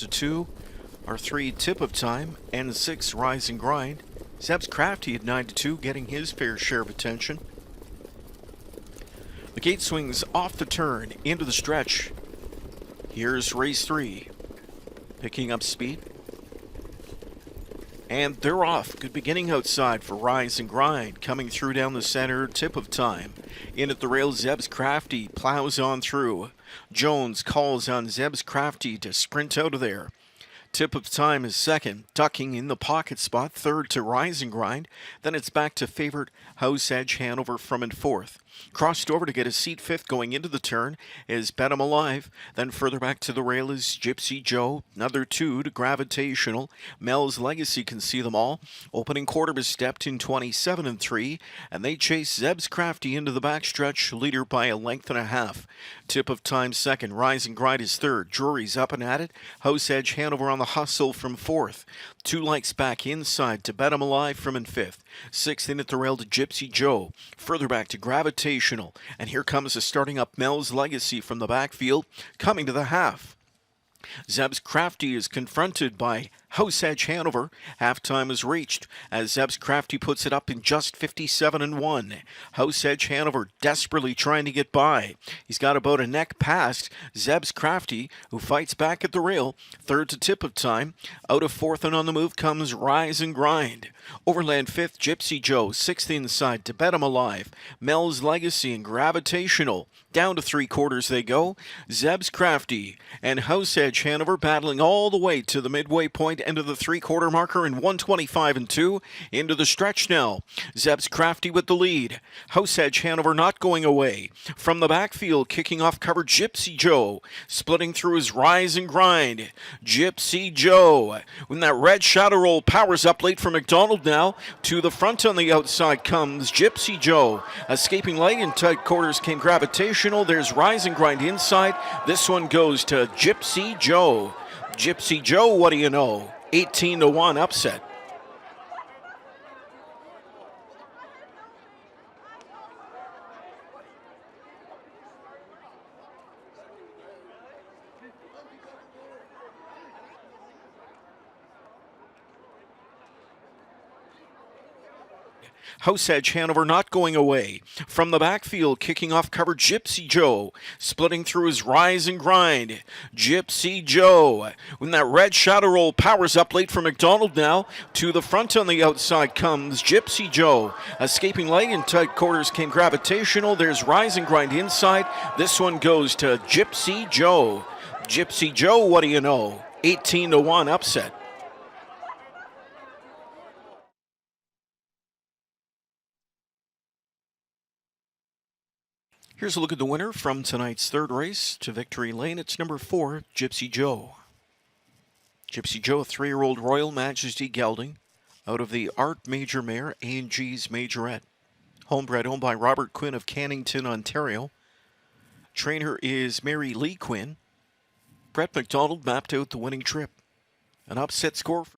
to 2 are 3 Tip of Time and 6 Rise and Grind. Zeb's Crafty at 9 to 2, getting his fair share of attention. The gate swings off the turn into the stretch. Here's race 3, picking up speed. And they're off. Good beginning outside for Rise and Grind. Coming through down the center, Tip of Time. In at the rail, Zeb's Crafty plows on through. Jones calls on Zeb's Crafty to sprint out of there. Tip of Time is second, ducking in the pocket spot. Third to Rise and Grind. Then it's back to favorite House Edge Hanover from in fourth. Crossed over to get a seat fifth going into the turn is Bet 'em Alive. Then further back to the rail is Gypsy Joe. Another 2 to Gravitational. Mel's Legacy can see them all. Opening quarter is stepped in 27 and 3, and they chase Zeb's Crafty into the backstretch, leader by a length and a half. Tip of Time second. Rise and Grind is third. Drury's up and at it. House Edge Hanover on the hustle from fourth. 2 likes back inside to Bet 'em Alive from in fifth. Sixth in at the rail to Gypsy Joe. Further back to Gravitational. And here comes the starting up Mel's Legacy from the backfield, coming to the half. Zeb's Crafty is confronted by House Edge Hanover. Halftime is reached as Zeb's Crafty puts it up in just 57 and 1. House Edge Hanover desperately trying to get by. He's got about a neck past Zeb's Crafty, who fights back at the rail. Third to Tip of Time. Out of fourth and on the move comes Rise and Grind. Overland fifth, Gypsy Joe. Sixth inside to Bet 'em Alive. Mel's Legacy and Gravitational. Down to 3/4 they go. Zeb's Crafty and House Edge Hanover battling all the way to the midway point, into the 3/4 marker in 1:25 and 2. Into the stretch now. Zeb's Crafty with the lead. House Edge Hanover not going away. From the backfield, kicking off cover, Gypsy Joe. Splitting through his Rise and Grind. Gypsy Joe. When that red shadow roll powers up late for McDonald now. To the front on the outside comes Gypsy Joe. Escaping late in tight quarters came Gravitational. There's Rise and Grind inside. This one goes to Gypsy Joe. Gypsy Joe, what do you know? 18 to 1 upset. House Edge Hanover not going away. From the backfield, kicking off cover, Gypsy Joe. Splitting through his Rise and Grind. Gypsy Joe. When that red shadow roll powers up late for McDonald now. To the front on the outside comes Gypsy Joe. Escaping late in tight quarters came Gravitational. There's Rise and Grind inside. This one goes to Gypsy Joe. Gypsy Joe, what do you know? 18 to 1 upset. Here's a look at the winner from tonight's third race to victory lane. It's number 4, Gypsy Joe. Gypsy Joe, a 3-year-old Royal Majesty gelding out of the Art Major Mare A&G's Majorette. Homebred, owned by Robert Quinn of Cannington, Ontario. Trainer is Mary Lee Quinn. Brett McDonald mapped out the winning trip. An upset score for